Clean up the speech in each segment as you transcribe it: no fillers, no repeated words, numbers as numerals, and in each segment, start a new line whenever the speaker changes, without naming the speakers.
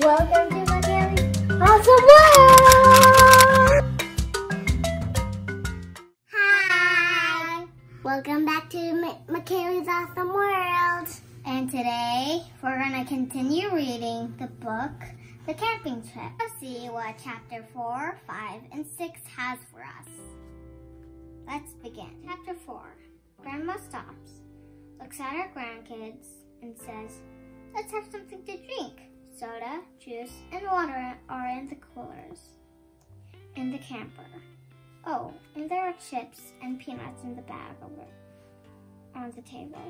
Welcome to Moriarity's Awesome World! Hi! Welcome back to Moriarity's Awesome World. And today, we're going to continue reading the book, The Camping Trip. Let's see what chapter 4, 5, and 6 has for us. Let's begin. Chapter 4. Grandma stops, looks at her grandkids, and says, "Let's have something to drink. Soda, juice, and water are in the coolers in the camper. Oh, and there are chips and peanuts in the bag over on the table.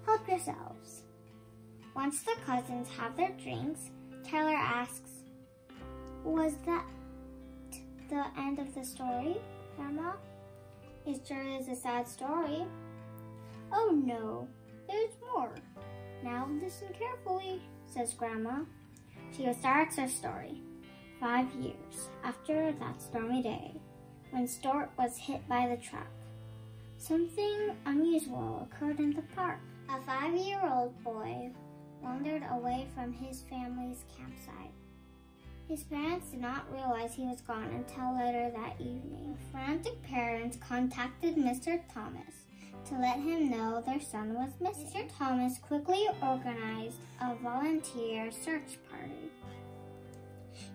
Help yourselves." Once the cousins have their drinks, Tyler asks, "Was that the end of the story, Grandma? It sure is a sad story." "Oh no, there's more. Now listen carefully," says Grandma. She starts her story. 5 years after that stormy day, when Stuart was hit by the truck, something unusual occurred in the park. A 5-year-old boy wandered away from his family's campsite. His parents did not realize he was gone until later that evening. Frantic parents contacted Mr. Thomas to let him know their son was missing. Mr. Thomas quickly organized a volunteer search party.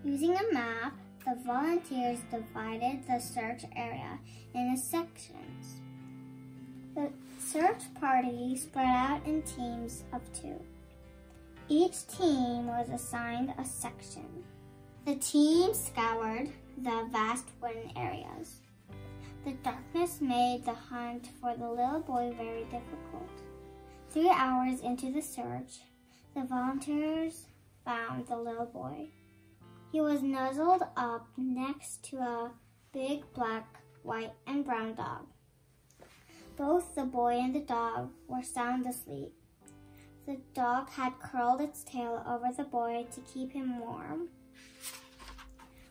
Using a map, the volunteers divided the search area into sections. The search party spread out in teams of 2. Each team was assigned a section. The team scoured the vast wooded areas. The darkness made the hunt for the little boy very difficult. 3 hours into the search, the volunteers found the little boy. He was nuzzled up next to a big black, white, and brown dog. Both the boy and the dog were sound asleep. The dog had curled its tail over the boy to keep him warm.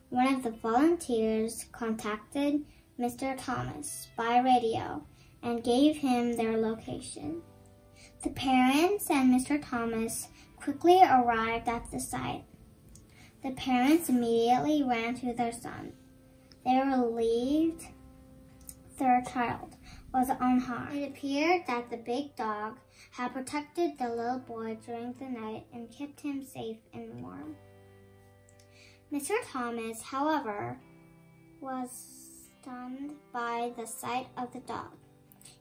One of the volunteers contacted Mr. Thomas by radio and gave him their location. The parents and Mr. Thomas quickly arrived at the site. The parents immediately ran to their son. They were relieved their child was unharmed. It appeared that the big dog had protected the little boy during the night and kept him safe and warm. Mr. Thomas, however, was stunned by the sight of the dog.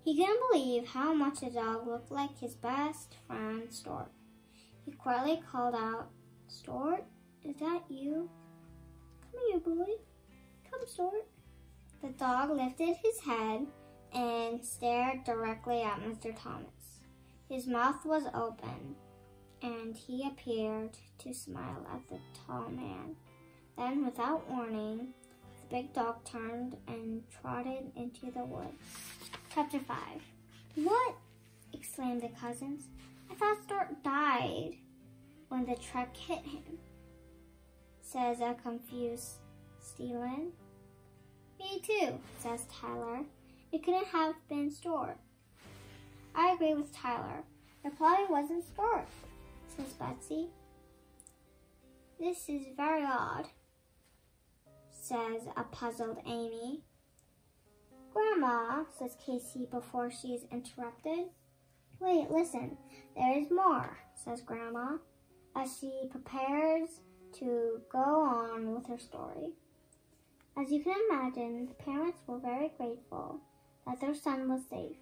He couldn't believe how much the dog looked like his best friend, Stuart. He quietly called out, "Stuart, is that you? Come here, boy. Come, Stuart." The dog lifted his head and stared directly at Mr. Thomas. His mouth was open, and he appeared to smile at the tall man. Then, without warning, the big dog turned and trotted into the woods. Chapter 5. "What?" exclaimed the cousins. "I thought Stuart died when the truck hit him," says a confused Stephen. "Me too," says Tyler. "It couldn't have been Stuart." "I agree with Tyler. It probably wasn't Stuart," says Betsy. "This is very odd," says a puzzled Amy. "Grandma," says Casey before she is interrupted. "Wait, listen, there is more," says Grandma, as she prepares to go on with her story. As you can imagine, the parents were very grateful that their son was safe.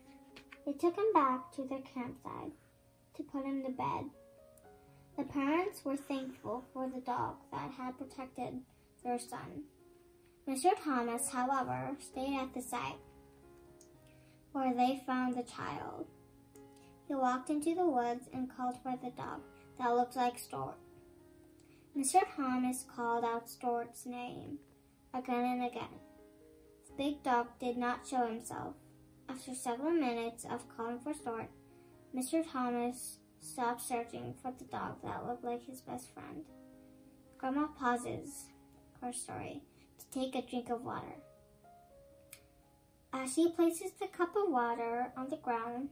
They took him back to their campsite to put him to bed. The parents were thankful for the dog that had protected their son. Mr. Thomas, however, stayed at the site where they found the child. He walked into the woods and called for the dog that looked like Stuart. Mr. Thomas called out Stuart's name again and again. The big dog did not show himself. After several minutes of calling for Stuart, Mr. Thomas stopped searching for the dog that looked like his best friend. Grandma pauses her story to take a drink of water. As she places the cup of water on the ground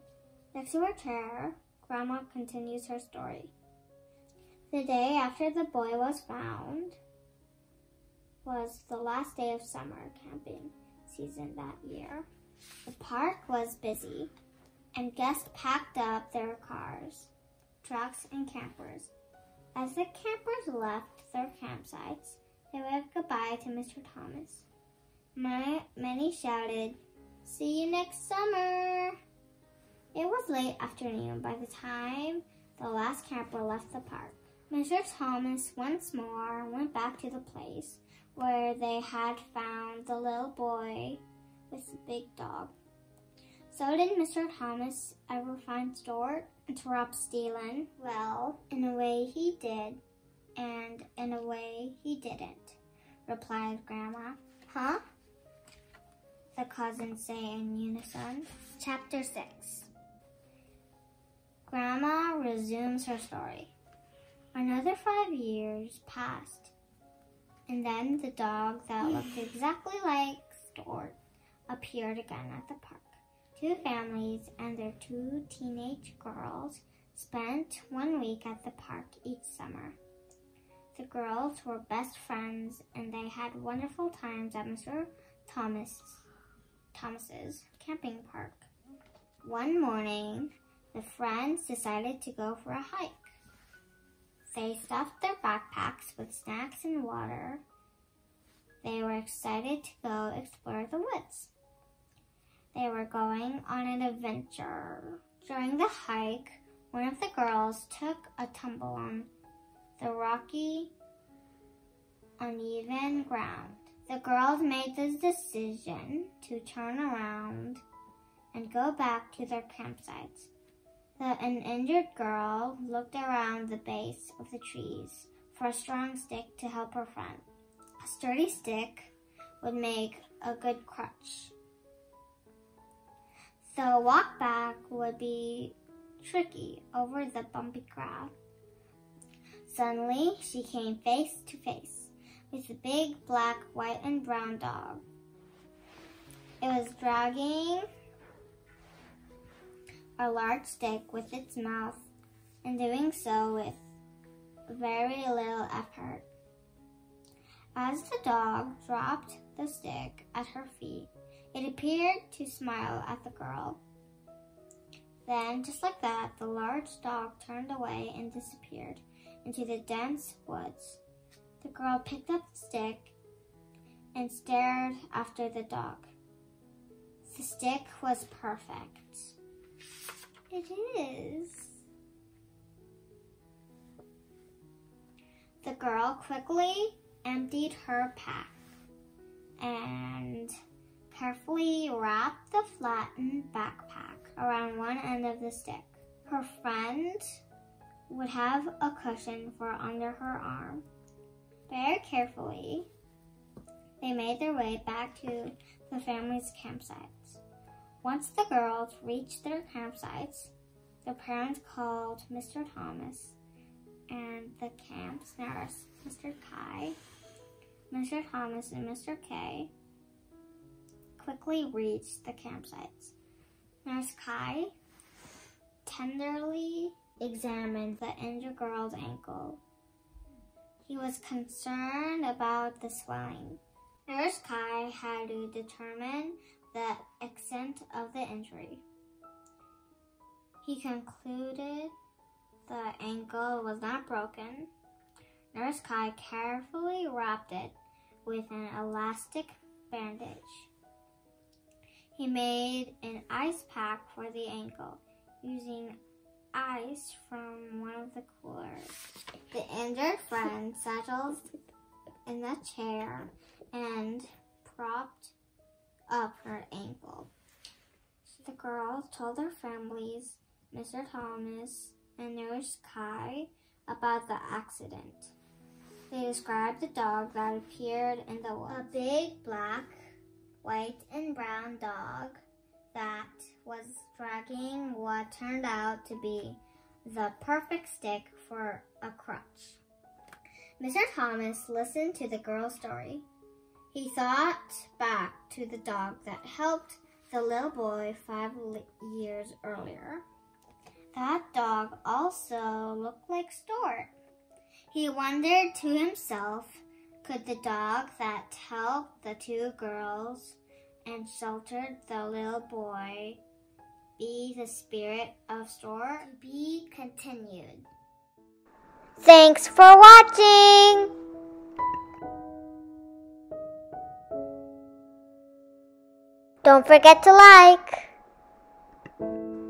next to her chair, Grandma continues her story. The day after the boy was found was the last day of summer camping season that year. The park was busy, and guests packed up their cars, trucks, and campers. As the campers left their campsites, they waved goodbye to Mr. Thomas. Many shouted, "See you next summer!" It was late afternoon by the time the last camper left the park. Mr. Thomas once more went back to the place where they had found the little boy with the big dog. So did Mr. Thomas ever find Stuart? Interrupted Stephen. Well, in a way he did, and in a way he didn't, replied Grandma. Huh? The cousins say in unison. Chapter 6. Grandma resumes her story. Another 5 years passed, and then the dog that looked exactly like Stuart appeared again at the park. 2 families and their 2 teenage girls spent 1 week at the park each summer. The girls were best friends, and they had wonderful times at Mr. Thomas's camping park. One morning, the friends decided to go for a hike. They stuffed their backpacks with snacks and water. They were excited to go explore the woods. They were going on an adventure. During the hike, one of the girls took a tumble on the rocky, uneven ground. The girls made the decision to turn around and go back to their campsites. An injured girl looked around the base of the trees for a strong stick to help her friend. A sturdy stick would make a good crutch. The walk back would be tricky over the bumpy ground. Suddenly, she came face to face with a big black, white, and brown dog. It was dragging a large stick with its mouth, and doing so with very little effort. As the dog dropped the stick at her feet, it appeared to smile at the girl. Then, just like that, the large dog turned away and disappeared into the dense woods. The girl picked up the stick and stared after the dog. The stick was perfect. It is. The girl quickly emptied her pack and carefully wrapped the flattened backpack around one end of the stick. Her friend would have a cushion for under her arm. Very carefully, they made their way back to the family's campsites. Once the girls reached their campsites, their parents called Mr. Thomas and the camp's nurse, Mr. Kai. Mr. Thomas and Mr. K quickly reached the campsites. Nurse Kai tenderly examined the injured girl's ankle. He was concerned about the swelling. Nurse Kai had to determine the extent of the injury. He concluded the ankle was not broken. Nurse Kai carefully wrapped it with an elastic bandage. He made an ice pack for the ankle using ice from one of the coolers. The injured friend settled in the chair and propped up her ankle. The girls told their families, Mr. Thomas and Nurse Kai, about the accident. They described the dog that appeared in the woods. A big black, white, and brown dog that was dragging what turned out to be the perfect stick for a crutch. Mr. Thomas listened to the girl's story. He thought back to the dog that helped the little boy 5 years earlier. That dog also looked like Stuart. He wondered to himself, could the dog that helped the two girls and sheltered the little boy be the spirit of Stormy? To be continued. Thanks for watching! Don't forget to like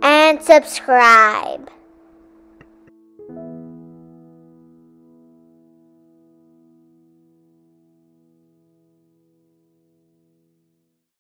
and subscribe.